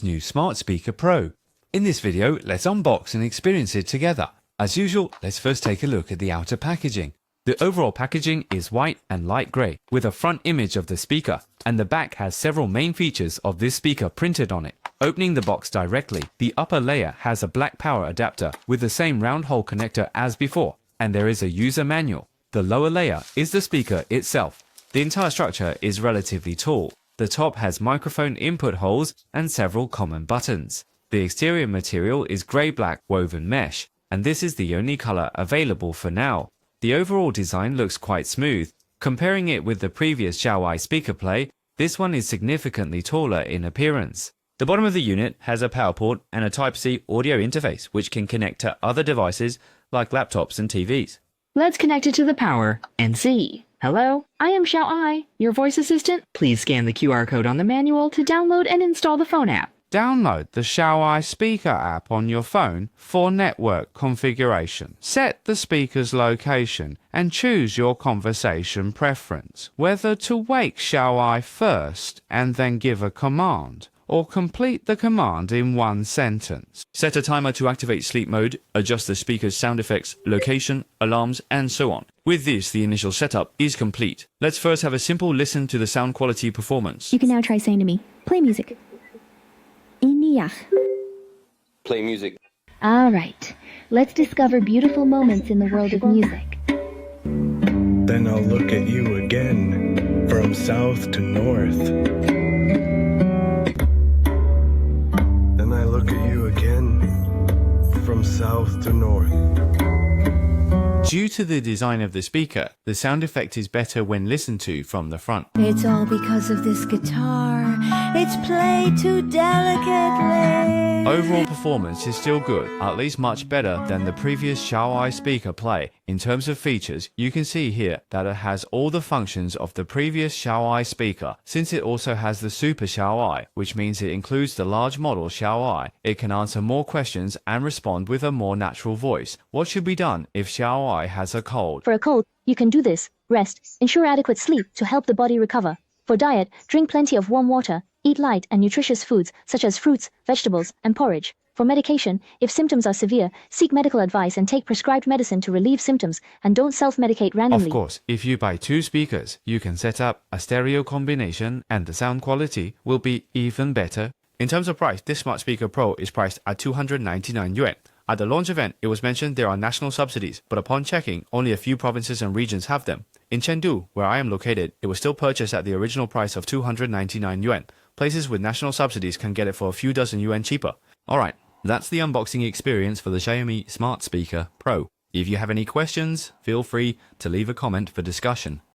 new Smart Speaker Pro. In this video, let's unbox and experience it together. As usual, let's first take a look at the outer packaging. The overall packaging is white and light grey, with a front image of the speaker, and the back has several main features of this speaker printed on it. Opening the box directly, the upper layer has a black power adapter with the same round hole connector as before, and there is a user manual. The lower layer is the speaker itself. The entire structure is relatively tall. The top has microphone input holes and several common buttons. The exterior material is grey-black woven mesh, and this is the only color available for now. The overall design looks quite smooth. Comparing it with the previous Xiaomi Speaker Play, this one is significantly taller in appearance. The bottom of the unit has a power port and a Type-C audio interface which can connect to other devices like laptops and TVs. Let's connect it to the power and see. Hello, I am Xiaomi, your voice assistant. Please scan the QR code on the manual to download and install the phone app. Download the Xiaomi Speaker app on your phone for network configuration. Set the speaker's location and choose your conversation preference, whether to wake Xiaomi first and then give a command, or complete the command in one sentence. Set a timer to activate sleep mode, adjust the speaker's sound effects, location, alarms, and so on. With this, the initial setup is complete. Let's first have a simple listen to the sound quality performance. You can now try saying to me, play music. Iniach. Play music. All right, let's discover beautiful moments in the world of music. Then I'll look at you again, from south to north. Then I look at you again, from south to north. Due to the design of the speaker, the sound effect is better when listened to from the front. It's all because of this guitar. It's played too delicately. Overall performance is still good, at least much better than the previous Xiaomi Speaker Play. In terms of features, you can see here that it has all the functions of the previous Xiaomi speaker. Since it also has the Super Xiaomi, which means it includes the large model Xiaomi, it can answer more questions and respond with a more natural voice. What should be done if Xiaomi has a cold? For a cold, you can do this. Rest. Ensure adequate sleep to help the body recover. For diet, drink plenty of warm water. Eat light and nutritious foods such as fruits, vegetables, and porridge. For medication, if symptoms are severe, seek medical advice and take prescribed medicine to relieve symptoms, and don't self-medicate randomly. Of course, if you buy two speakers, you can set up a stereo combination and the sound quality will be even better. In terms of price, this Smart Speaker Pro is priced at 299 yuan. At the launch event, it was mentioned there are national subsidies, but upon checking, only a few provinces and regions have them. In Chengdu, where I am located, it was still purchased at the original price of 299 yuan. Places with national subsidies can get it for a few dozen yuan cheaper. Alright, that's the unboxing experience for the Xiaomi Smart Speaker Pro. If you have any questions, feel free to leave a comment for discussion.